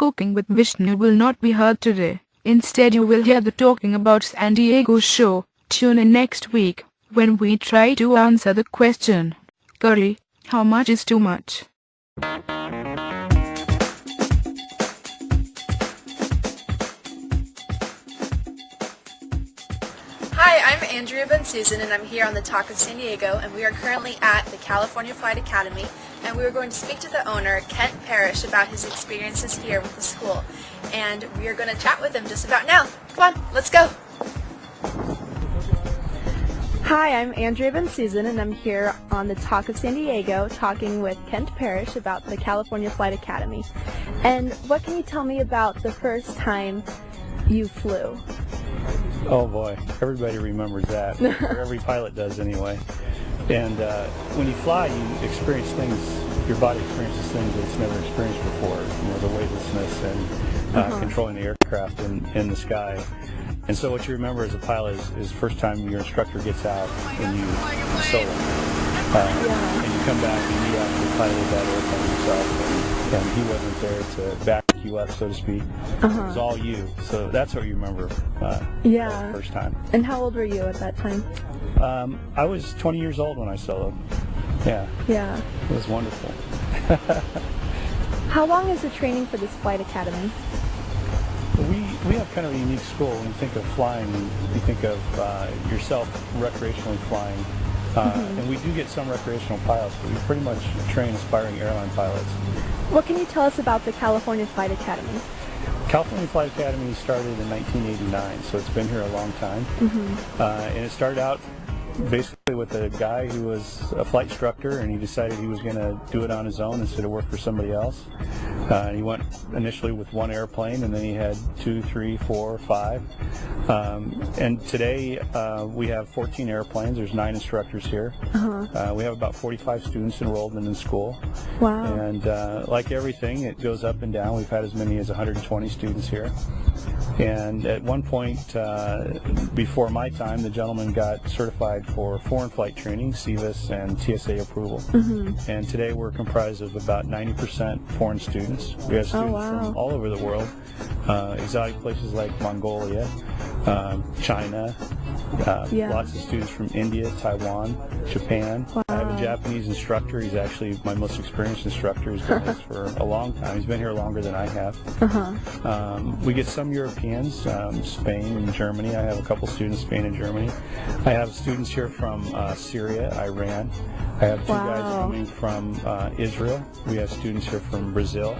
Cooking with Vishnu will not be heard today. Instead, you will hear the Talking About San Diego show. Tune in next week when we try to answer the question, curry, how much is too much? Hi, I'm Andrea Bensusan, and I'm here on the Talk of San Diego, and we are currently at the California Flight Academy, and we are going to speak to the owner, Kent Parrish, about his experiences here with the school, and we are going to chat with him just about now. Come on, let's go! Hi, I'm Andrea Bensusan, and I'm here on the Talk of San Diego talking with Kent Parrish about the California Flight Academy. And what can you tell me about the first time you flew? Oh boy, everybody remembers that, or every pilot does anyway. And when you fly, you experience things, your body experiences things that it's never experienced before. You know, the weightlessness and controlling the aircraft in the sky. And so what you remember as a pilot is the first time your instructor gets out and you solo. And you come back and you actually piloted that airplane yourself, and he wasn't there to back you up, so to speak. It was all you. So that's what you remember the first time. And how old were you at that time? I was 20 years old when I soloed. Yeah. It was wonderful. How long is the training for this flight academy? We have kind of a unique school. When you think of flying, you think of yourself recreationally flying. And we do get some recreational pilots, but we pretty much train aspiring airline pilots. What can you tell us about the California Flight Academy? California Flight Academy started in 1989, so it's been here a long time. And it started out basically with a guy who was a flight instructor, and he decided he was going to do it on his own instead of work for somebody else. And he went initially with one airplane, and then he had 2, 3, 4, 5. And today we have 14 airplanes. There's 9 instructors here. We have about 45 students enrolled in the school. Wow. And like everything, it goes up and down. We've had as many as 120 students here. And at one point, before my time, the gentleman got certified for foreign flight training, CVIS and TSA approval. And today we're comprised of about 90% foreign students. We have students from all over the world, exotic places like Mongolia, China, lots of students from India, Taiwan, Japan. I have a Japanese instructor. He's actually my most experienced instructor. He's done this for a long time. He's been here longer than I have. We get some Europeans, Spain and Germany. I have a couple students, Spain and Germany. I have students here from Syria, Iran. I have 2 guys coming from Israel. We have students here from Brazil.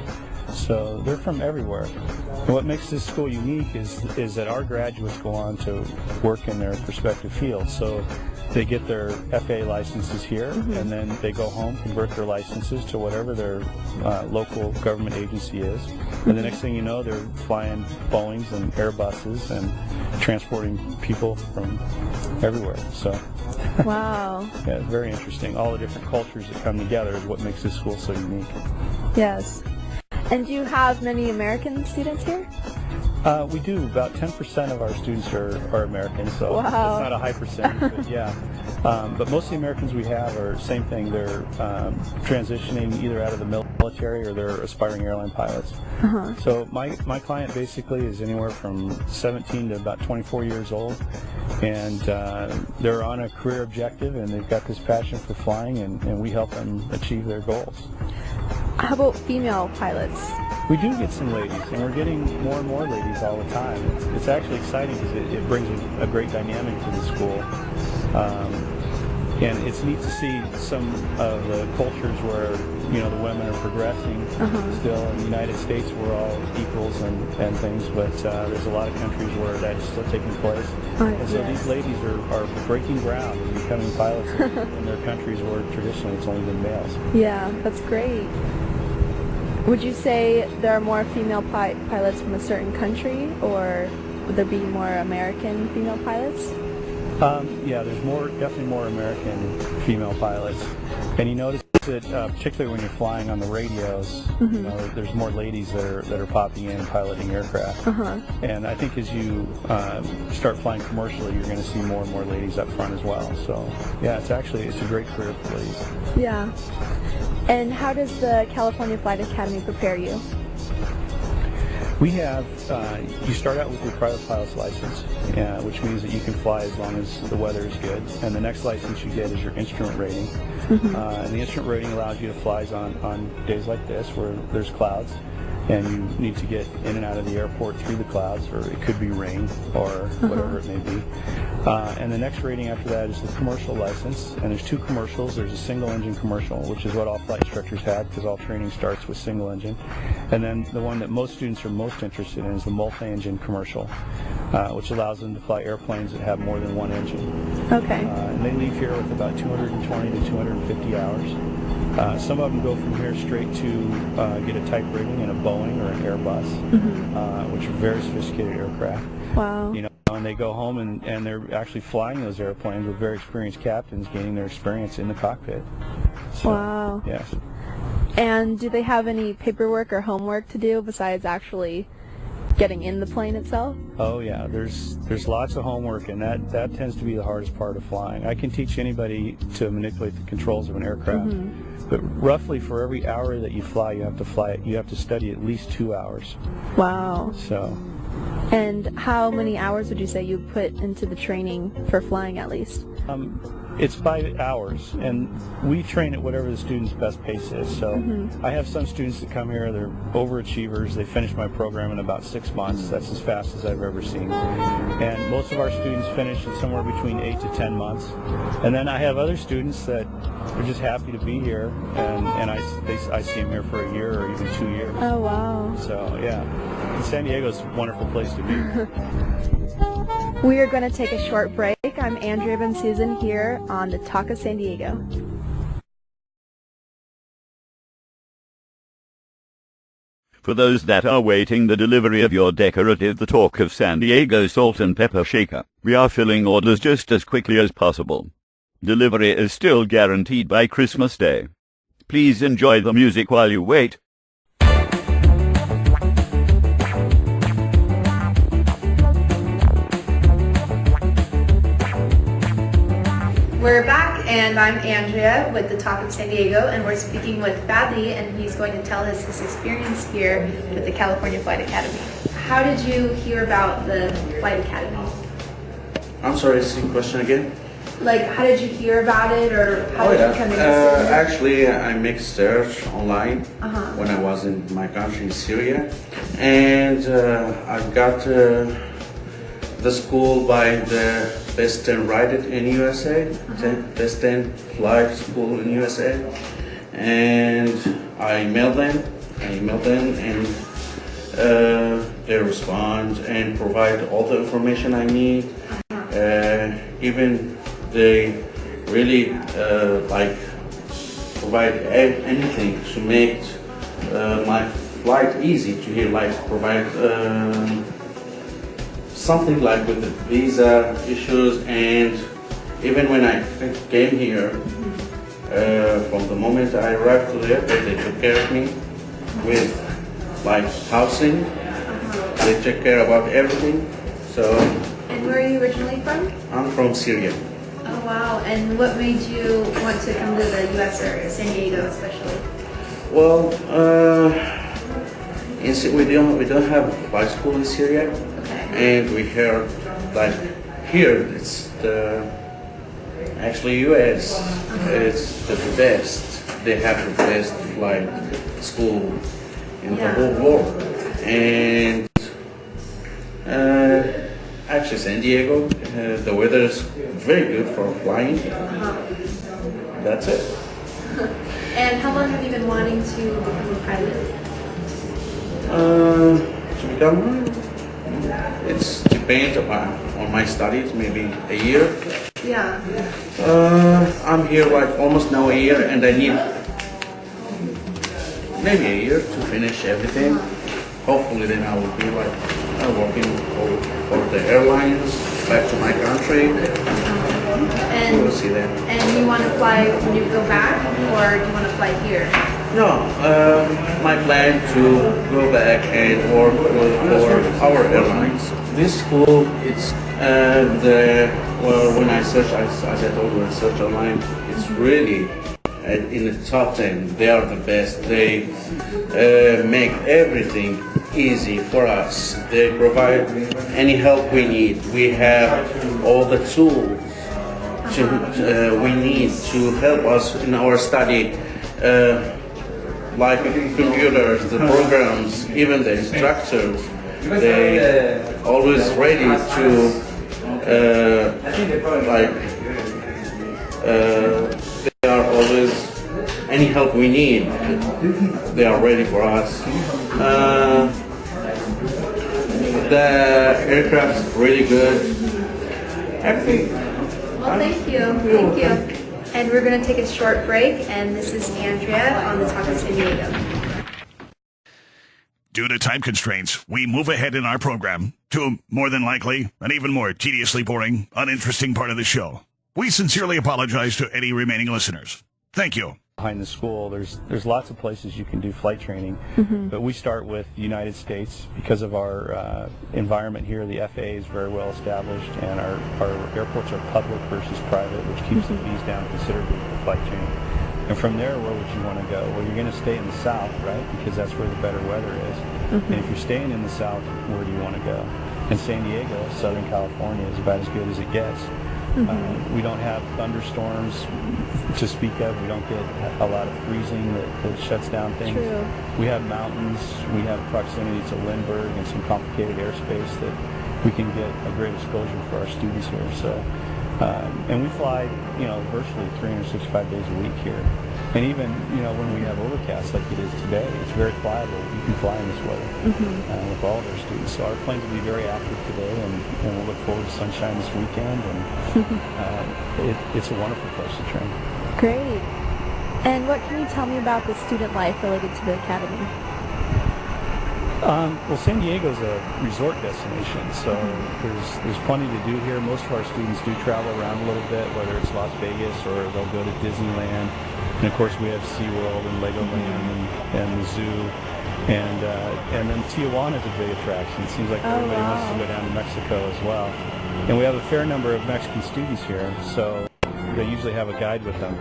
So they're from everywhere. And what makes this school unique is that our graduates go on to work in their respective fields. So they get their FAA licenses here, and then they go home, convert their licenses to whatever their local government agency is. And the next thing you know, they're flying Boeings and Airbuses and transporting people from everywhere. So, Wow. Yeah, it's very interesting. All the different cultures that come together is what makes this school so unique. Yes. And do you have many American students here? We do. About 10% of our students are American, so it's not a high percentage, but yeah. But most of the Americans we have are same thing. They're transitioning either out of the military or they're aspiring airline pilots. So my client basically is anywhere from 17 to about 24 years old, and they're on a career objective, and they've got this passion for flying, and we help them achieve their goals. How about female pilots? We do get some ladies, and we're getting more and more ladies all the time. It's actually exciting because it brings a great dynamic to the school. And it's neat to see some of the cultures where, you know, the women are progressing still. In the United States, we're all equals and things, but there's a lot of countries where that is still taking place. And so these ladies are breaking ground and becoming pilots in their countries where traditionally it's only been males. Yeah, that's great. Would you say there are more female pilots from a certain country, or would there be more American female pilots? Yeah, there's definitely more American female pilots. And you notice that particularly when you're flying on the radios, you know, there's more ladies that are popping in and piloting aircraft. And I think as you start flying commercially, you're going to see more and more ladies up front as well. So yeah, it's a great career for ladies. Yeah. And how does the California Flight Academy prepare you? We have, you start out with your private pilot's license, which means that you can fly as long as the weather is good. And the next license you get is your instrument rating. And the instrument rating allows you to fly on days like this where there's clouds and you need to get in and out of the airport through the clouds, or it could be rain or whatever it may be. And the next rating after that is the commercial license, and there's two commercials. There's a single engine commercial, which is what all flight instructors have because all training starts with single engine. And then the one that most students are most interested in is the multi-engine commercial, which allows them to fly airplanes that have more than one engine. Okay. And they leave here with about 220 to 250 hours. Some of them go from here straight to get a type rating in a Boeing or an Airbus, which are very sophisticated aircraft. Wow. You know, and they go home and they're actually flying those airplanes with very experienced captains, gaining their experience in the cockpit. So, Wow. yes. And do they have any paperwork or homework to do besides actually getting in the plane itself? Oh yeah, there's lots of homework, and that tends to be the hardest part of flying. I can teach anybody to manipulate the controls of an aircraft, but roughly for every hour that you fly, you have to study at least 2 hours. Wow. So. And how many hours would you say you put into the training for flying at least? It's by hours, and we train at whatever the student's best pace is. So I have some students that come here, they're overachievers. They finish my program in about 6 months. That's as fast as I've ever seen. And most of our students finish in somewhere between 8 to 10 months. And then I have other students that are just happy to be here, and I see them here for a year or even 2 years. Oh, wow. So yeah, San Diego's a wonderful place to be. We are going to take a short break. I'm Andrea Van Susan here on the Talk of San Diego. For those that are waiting the delivery of your decorative The Talk of San Diego salt and pepper shaker, we are filling orders just as quickly as possible. Delivery is still guaranteed by Christmas Day. Please enjoy the music while you wait. We're back, and I'm Andrea with the Talk of San Diego, and we're speaking with Fadli, and he's going to tell us his experience here with the California Flight Academy. How did you hear about the Flight Academy? I'm sorry, see the question again? Like, how did you hear about it, or how did you become interested? Actually, I made search online when I was in my country, in Syria, and I got the school by the best 10 rated in USA, best 10 flight school in USA, and I emailed them, and they respond and provide all the information I need. Even they really provide anything to make my flight easy to here, like provide something like with the visa issues, and even when I came here, from the moment I arrived to the airport, they took care of me with like housing. They took care about everything. So. And where are you originally from? I'm from Syria. Oh wow! And what made you want to come to the U.S. or San Diego, especially? Well, we don't have a flight school in Syria. And we heard like here it's actually US it's the best. They have the best flight school in the whole world. And actually San Diego, the weather is very good for flying. That's it. And how long have you been wanting to become a pilot? To become it's depends on my studies, maybe a year. Yeah. I'm here like almost now a year, and I need maybe a year to finish everything. Hopefully then I will be like working for the airlines back to my country. And we'll see that. And you want to fly when you go back, or do you want to fly here? No, my plan to go back and work for our airlines. This school, it's when I search, as I told you, I search online, it's really in the top 10. They are the best. They make everything easy for us. They provide any help we need. We have all the tools we need to help us in our study, like computers, the programs, even the instructors. They always ready to they are always any help we need. They are ready for us. The aircraft's really good. Everything. Well, thank you. Thank you. And we're going to take a short break, and this is Andrea on the Talk of San Diego. Due to time constraints, we move ahead in our program to, more than likely, an even more tediously boring, uninteresting part of the show. We sincerely apologize to any remaining listeners. Thank you. Behind the school, there's lots of places you can do flight training, but we start with the United States because of our environment here. The FAA is very well established, and our airports are public versus private, which keeps the fees down considerably for flight training. And from there, where would you want to go? Well, you're going to stay in the south, right? Because that's where the better weather is. And if you're staying in the south, where do you want to go? And San Diego, Southern California, is about as good as it gets. We don't have thunderstorms to speak of. We don't get a lot of freezing that shuts down things. True. We have mountains. We have proximity to Lindbergh and some complicated airspace that we can get a great exposure for our students here. So, and we fly, virtually 365 days a week here. And even, when we have overcast like it is today, it's very flyable. You can fly in this weather with all of our students. So our planes will be very active today, and we'll look forward to sunshine this weekend. And it's a wonderful place to train. Great. And what can you tell me about the student life related to the academy? Well, San Diego's a resort destination, so there's plenty to do here. Most of our students do travel around a little bit, whether it's Las Vegas or they'll go to Disneyland. And of course we have SeaWorld and Legoland and the zoo. And then Tijuana is a big attraction. It seems like everybody wants to go down to Mexico as well. And we have a fair number of Mexican students here, so they usually have a guide with them.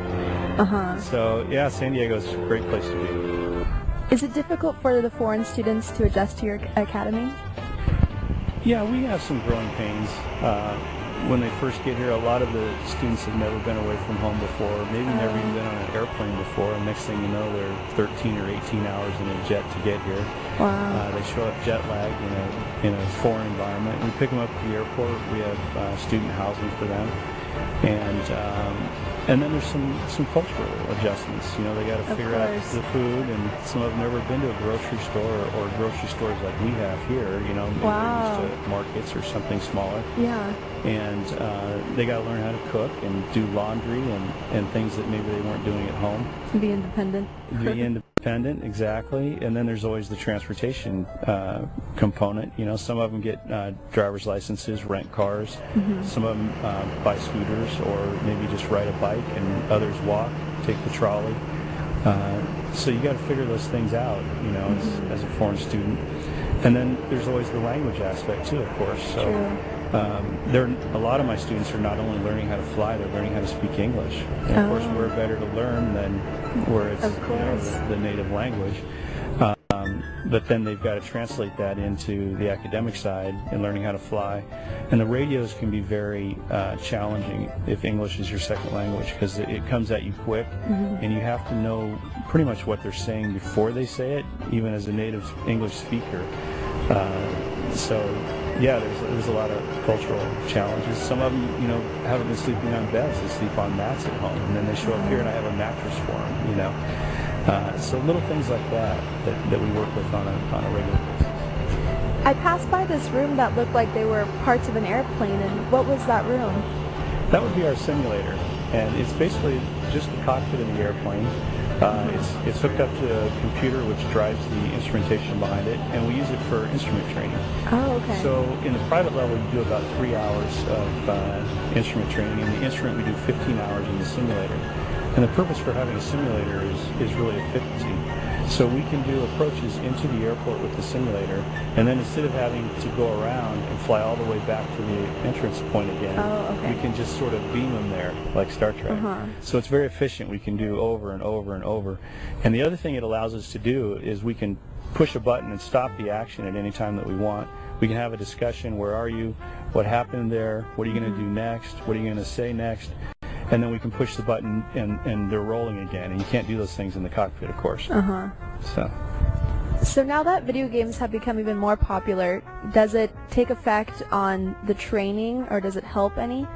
So yeah, San Diego's a great place to be. Is it difficult for the foreign students to adjust to your academy? Yeah, we have some growing pains. When they first get here, a lot of the students have never been away from home before, maybe never even been on an airplane before, and next thing you know, they're 13 or 18 hours in a jet to get here. Wow. They show up jet lagged in a foreign environment. We pick them up at the airport. We have student housing for them. And then there's some cultural adjustments. They got to figure out the food, and some of them never been to a grocery store or grocery stores like we have here. Maybe they're used to markets or something smaller. Yeah. And they got to learn how to cook and do laundry and things that maybe they weren't doing at home. Be independent. Be independent, exactly. And then there's always the transportation component. Some of them get driver's licenses, rent cars. Some of them buy scooters or maybe just ride a bike, and others walk, take the trolley. So you got to figure those things out, as a foreign student. And then there's always the language aspect too, of course. So a lot of my students are not only learning how to fly, they're learning how to speak English. And of course, we're better to learn than where it's the native language. But then they've got to translate that into the academic side and learning how to fly. And the radios can be very challenging if English is your second language, because it comes at you quick, and you have to know pretty much what they're saying before they say it, even as a native English speaker. So yeah, there's a lot of cultural challenges. Some of them, haven't been sleeping on beds; they sleep on mats at home, and then they show up here, and I have a mattress for them. So little things like that we work with on a regular basis. I passed by this room that looked like they were parts of an airplane, and what was that room? That would be our simulator, and it's basically just the cockpit of the airplane. It's hooked up to a computer which drives the instrumentation behind it, and we use it for instrument training. Oh, okay. So in the private level, you do about 3 hours of instrument training. In the instrument, we do 15 hours in the simulator. And the purpose for having a simulator is really efficiency. So we can do approaches into the airport with the simulator, and then instead of having to go around and fly all the way back to the entrance point again, we can just sort of beam them there, like Star Trek. So it's very efficient. We can do over and over and over. And the other thing it allows us to do is we can push a button and stop the action at any time that we want. We can have a discussion. Where are you? What happened there? What are you going to do next? What are you going to say next? And then we can push the button and they're rolling again. And you can't do those things in the cockpit, of course. So now that video games have become even more popular, does it take effect on the training, or does it help any?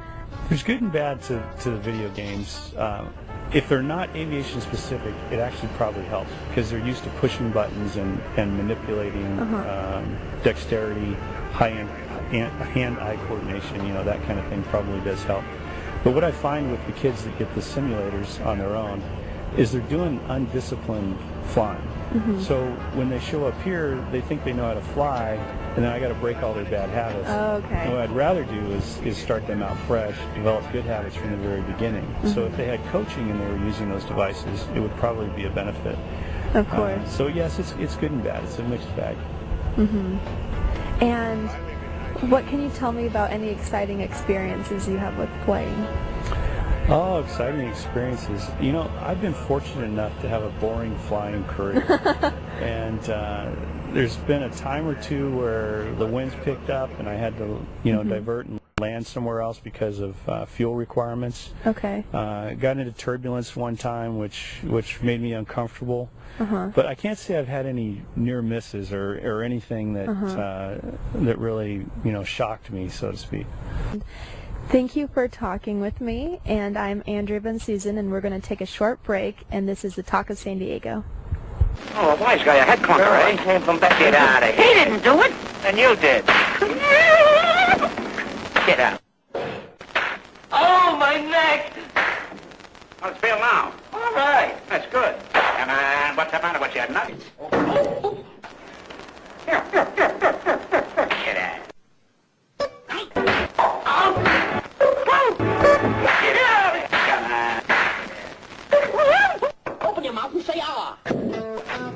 There's good and bad to the video games. If they're not aviation specific, it actually probably helps because they're used to pushing buttons and manipulating dexterity, hand-eye coordination, that kind of thing probably does help. But what I find with the kids that get the simulators on their own is they're doing undisciplined flying. So when they show up here, they think they know how to fly, and then I got to break all their bad habits. And what I'd rather do is start them out fresh, develop good habits from the very beginning. So if they had coaching and they were using those devices, it would probably be a benefit. Of course. So yes, it's good and bad. It's a mixed bag. And what can you tell me about any exciting experiences you have with playing? Oh, exciting experiences. I've been fortunate enough to have a boring flying career. And there's been a time or two where the winds picked up and I had to, divert and land somewhere else because of fuel requirements. Got into turbulence one time, which made me uncomfortable. But I can't say I've had any near misses or anything that that really, shocked me, so to speak. Thank you for talking with me, and I'm Andrea Van Susan, and we're going to take a short break, and this is the Talk of San Diego. Oh, wise guy, a head clunker, eh? Came from back. Get out of here. He didn't do it. Then you did. Get out. Oh, my neck. How's it feel now? All right. That's good. And what's the matter with your nuggets? Here. Get out.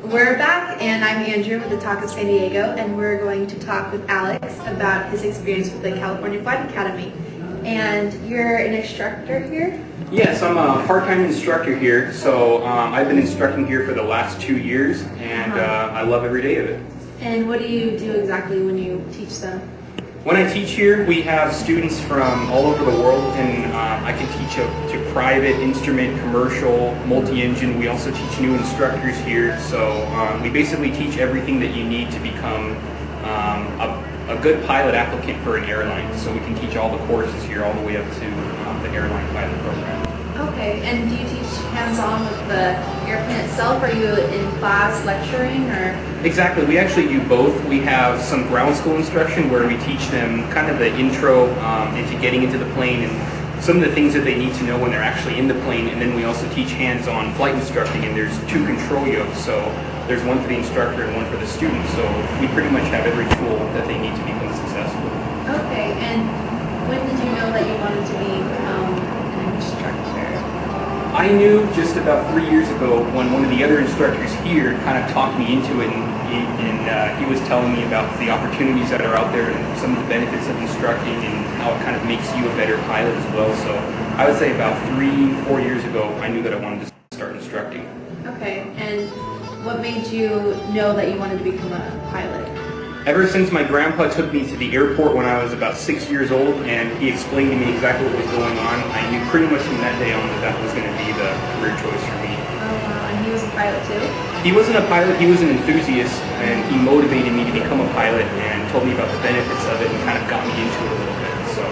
We're back, and I'm Andrew with the Talk of San Diego, and we're going to talk with Alex about his experience with the California Flight Academy. And you're an instructor here? Yes, I'm a part-time instructor here, so I've been instructing here for the last 2 years, and I love every day of it. And what do you do exactly when you teach them? When I teach here, we have students from all over the world, and I can teach to private, instrument, commercial, multi-engine. We also teach new instructors here, so we basically teach everything that you need to become a good pilot applicant for an airline. So we can teach all the courses here all the way up to the airline pilot program. Okay, and do you teach hands-on with the airplane itself? Are you in class lecturing, or? Exactly, we actually do both. We have some ground school instruction where we teach them kind of the intro into getting into the plane and some of the things that they need to know when they're actually in the plane, and then we also teach hands-on flight instructing, and there's 2 control yokes, so there's one for the instructor and one for the student, so we pretty much have every tool that they need to become successful. Okay, and when did you know that you wanted to be an instructor? I knew just about 3 years ago when one of the other instructors here kind of talked me into it, and he was telling me about the opportunities that are out there and some of the benefits of instructing and how it kind of makes you a better pilot as well. So I would say about 3-4 years ago, I knew that I wanted to start instructing. Okay, and what made you know that you wanted to become a pilot? Ever since my grandpa took me to the airport when I was about 6 years old, and he explained to me exactly what was going on, I knew pretty much from that day on that was going to be the career choice for me. Oh wow, and he was a pilot too? He wasn't a pilot, he was an enthusiast, and he motivated me to become a pilot and told me about the benefits of it and kind of got me into it a little bit. So.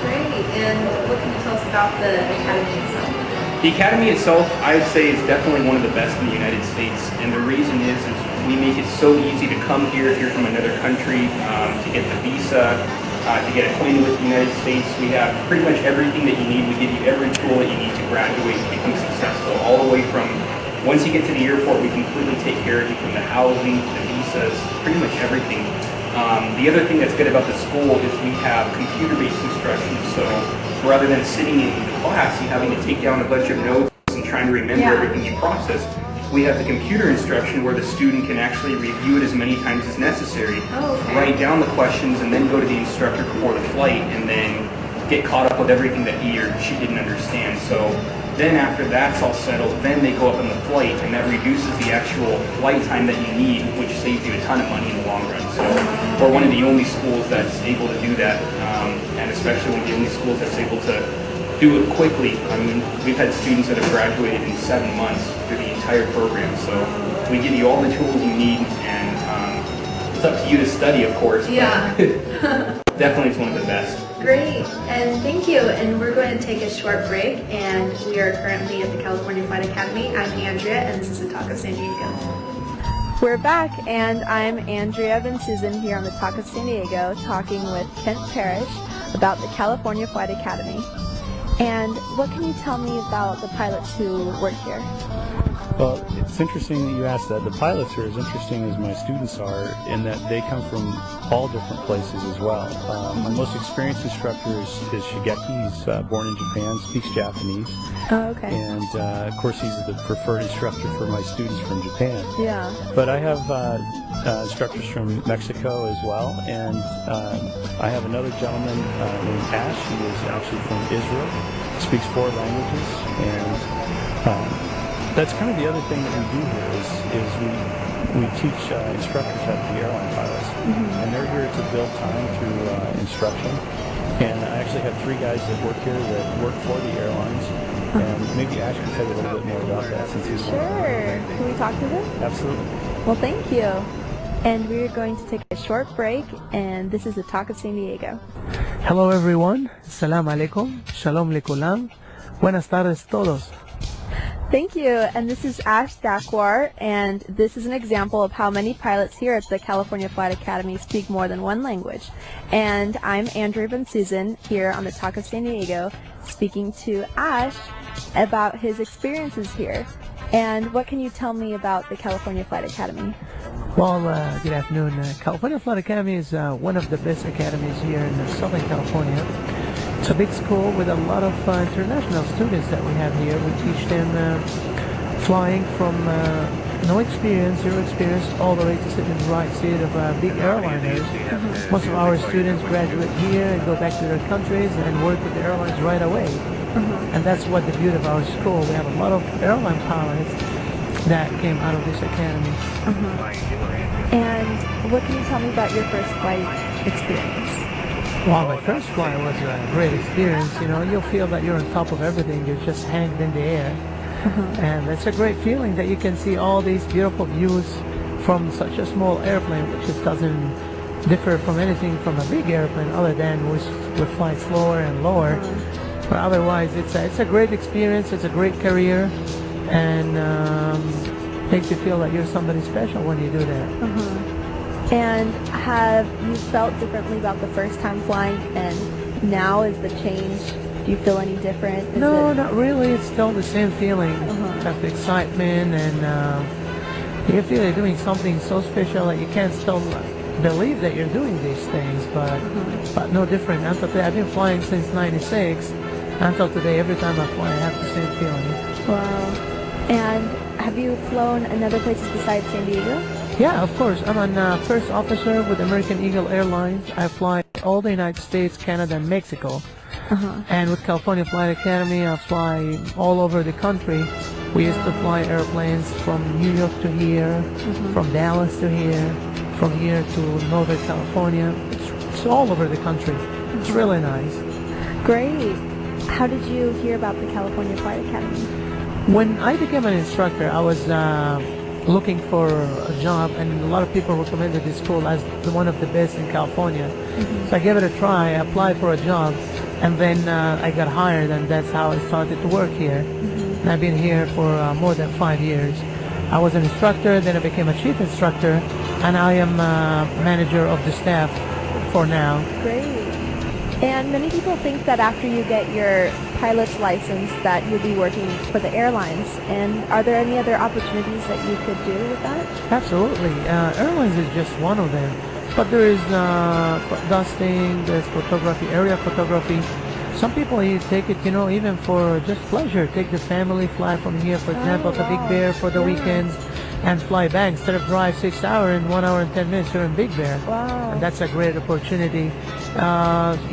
Great, and what can you tell us about the academy itself? The academy itself, I would say, is definitely one of the best in the United States, and the reason is we make it so easy to come here if you're from another country, to get the visa, to get acquainted with the United States. We have pretty much everything that you need. We give you every tool that you need to graduate and become successful, all the way from once you get to the airport, we completely take care of you from the housing, the visas, pretty much everything. The other thing that's good about the school is we have computer-based instruction, so rather than sitting in the class and having to take down a bunch of notes and trying to remember everything you processed, we have the computer instruction where the student can actually review it as many times as necessary, write down the questions, and then go to the instructor before the flight, and then get caught up with everything that he or she didn't understand. So Then after that's all settled, then they go up on the flight, and that reduces the actual flight time that you need, which saves you a ton of money in the long run. So we're one of the only schools that's able to do that, and especially one of the only schools that's able to do it quickly. I mean, we've had students that have graduated in 7 months through the entire program. So we give you all the tools you need, and it's up to you to study, of course. Yeah. Definitely it's one of the best. Great, and thank you. And we're going to take a short break, and we are currently at the California Flight Academy. I'm Andrea, and this is the Talk of San Diego. We're back, and I'm Andrea Van Susan here on the Talk of San Diego, talking with Kent Parrish about the California Flight Academy. And what can you tell me about the pilots who work here? Well, it's interesting that you asked that. The pilots are as interesting as my students are in that they come from all different places as well. My most experienced instructor is Shigeki. He's born in Japan, speaks Japanese. Oh, okay. And, of course, he's the preferred instructor for my students from Japan. Yeah. But I have instructors from Mexico as well. And I have another gentleman named Ash. He is actually from Israel, speaks 4 languages. And that's kind of the other thing that we do here is we teach instructors how to be airline pilots. And they're here to build time through instruction. And I actually have 3 guys that work here that work for the airlines. And maybe Ash can tell you a little bit more about that since he's one. Sure. Can we talk to them? Absolutely. Well, thank you. And we're going to take a short break, and this is the Talk of San Diego. Hello everyone. Salam alaikum. Shalom lekulam. Buenas tardes todos. Thank you, and this is Ash Dakwar, and this is an example of how many pilots here at the California Flight Academy speak more than one language. And I'm Andrea Van Susan here on the Talk of San Diego, speaking to Ash about his experiences here. And what can you tell me about the California Flight Academy? Well, good afternoon. California Flight Academy is one of the best academies here in Southern California. It's a big school with a lot of international students that we have here. We teach them flying from no experience, zero experience, all the way to sit in the right seat of big airliners. Most of our students graduate here and go back to their countries and work with the airlines right away. And that's what the beauty of our school. We have a lot of airline pilots that came out of this academy. And what can you tell me about your first flight experience? Well, my first flight was a great experience. You know, you'll feel that you're on top of everything. You're just hanging in the air. And it's a great feeling that you can see all these beautiful views from such a small airplane, which just doesn't differ from anything from a big airplane other than we fly slower and lower. But otherwise, it's a great experience. It's a great career, and makes you feel that you're somebody special when you do that. And have you felt differently about the first time flying, and now is the change, do you feel any different? No, not really. It's still the same feeling of excitement, and you feel you're doing something so special that you can't still believe that you're doing these things, but no different. Until today, I've been flying since '96. Until today, every time I fly, I have the same feeling. Wow. And have you flown in other places besides San Diego? Yeah, of course. I'm a first officer with American Eagle Airlines. I fly all the United States, Canada, and Mexico. And with California Flight Academy, I fly all over the country. We used to fly airplanes from New York to here, from Dallas to here, from here to Northern California. It's all over the country. It's really nice. Great. How did you hear about the California Flight Academy? When I became an instructor, I was looking for a job, and a lot of people recommended this school as one of the best in California. So I gave it a try. I applied for a job, and then I got hired, and that's how I started to work here. And I've been here for more than 5 years. I was an instructor, then I became a chief instructor, and I am manager of the staff for now. Great. And many people think that after you get your pilot's license that you'll be working for the airlines. And are there any other opportunities that you could do with that? Absolutely. Airlines is just one of them. But there is dusting, there's photography, area photography. Some people take it, even for just pleasure. Take the family, fly from here, for example, to Big Bear for the weekends. and fly back instead of drive 6 hours in 1 hour and 10 minutes. You're in Big Bear. Wow. And that's a great opportunity.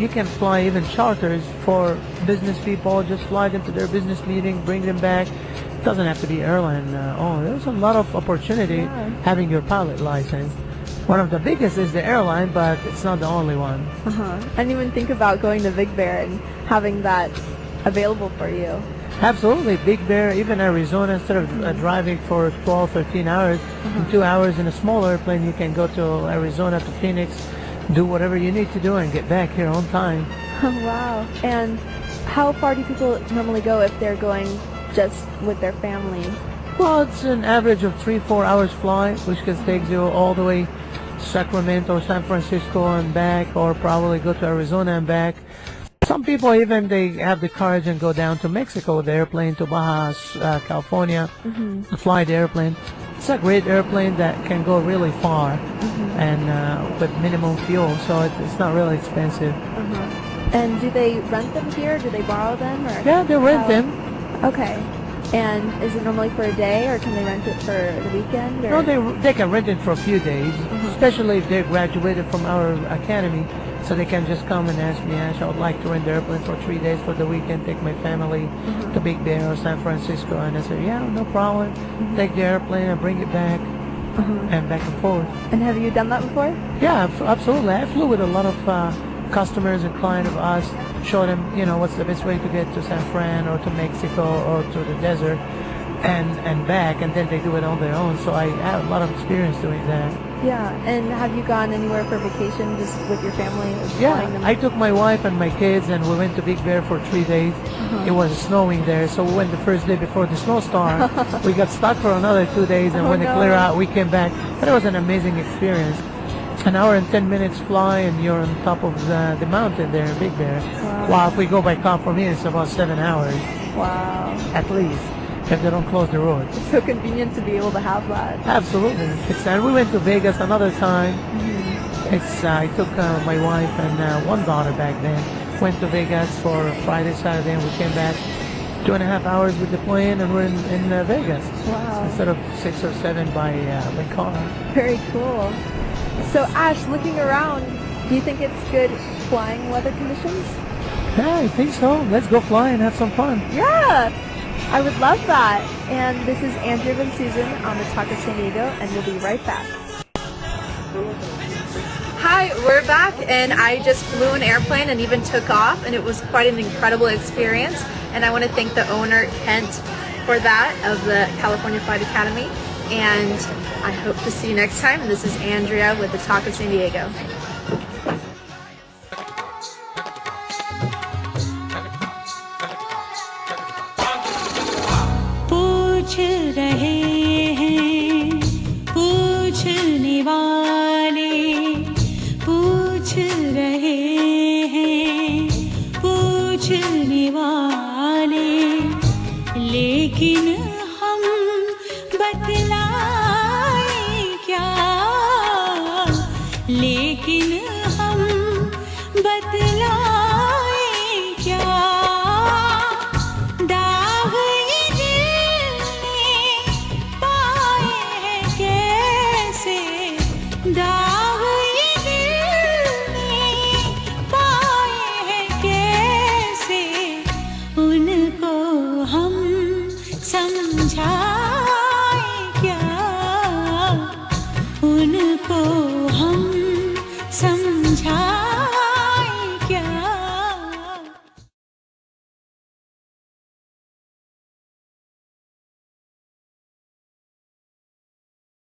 You can fly even charters for business people. Just fly them to their business meeting, bring them back. It doesn't have to be airline. There's a lot of opportunity having your pilot license. One of the biggest is the airline, but it's not the only one. I didn't even think about going to Big Bear and having that available for you. Absolutely. Big Bear, even Arizona, instead of driving for 12, 13 hours, in 2 hours in a small airplane, you can go to Arizona, to Phoenix, do whatever you need to do and get back here on time. Wow. And how far do people normally go if they're going just with their family? Well, it's an average of 3-4 hours flight, which can take you all the way to Sacramento, San Francisco and back, or probably go to Arizona and back. Some people even, they have the courage and go down to Mexico with the airplane, to Baja California, to fly the airplane. It's a great airplane that can go really far and with minimum fuel, so it's not really expensive. And do they rent them here? Do they borrow them? Or Yeah, they rent them. Okay. And is it normally for a day, or can they rent it for the weekend? Or? No, they can rent it for a few days, especially if they graduated from our academy. So they can just come and ask me, Ash, I would like to rent the airplane for 3 days for the weekend, take my family to Big Bear or San Francisco. And I said, yeah, no problem. Take the airplane and bring it back and back and forth. And have you done that before? Yeah, absolutely. I flew with a lot of customers and clients of us, show them, what's the best way to get to San Fran or to Mexico or to the desert and back, and then they do it on their own. So I have a lot of experience doing that. Yeah, and have you gone anywhere for vacation just with your family? Yeah, I took my wife and my kids and we went to Big Bear for 3 days. It was snowing there, so we went the first day before the snowstorm. We got stuck for another 2 days, and when it cleared out, we came back. But it was an amazing experience. An hour and 10 minutes fly and you're on top of the mountain there in Big Bear. Wow. While if we go by car from here, it's about 7 hours. Wow. At least, if they don't close the road. It's so convenient to be able to have that. Absolutely. And we went to Vegas another time. I took my wife and one daughter back then. Went to Vegas for Friday, Saturday, and we came back 2.5 hours with the plane, and we're in Vegas. Wow. Instead of 6 or 7 by car. Very cool. So Ash, looking around, do you think it's good flying weather conditions? Yeah, I think so. Let's go fly and have some fun. Yeah, I would love that. And this is Andrea Van Susan on the Talk of San Diego, and we'll be right back. Hi, we're back, and I just flew an airplane and even took off, and it was quite an incredible experience. And I want to thank the owner, Kent, for that, of the California Flight Academy. And I hope to see you next time. This is Andrea with the Talk of San Diego. पूछ रहे हैं पूछने वाले, पूछ रहे हैं पूछने वाले, लेकिन हम बतलाएं क्या, लेकिन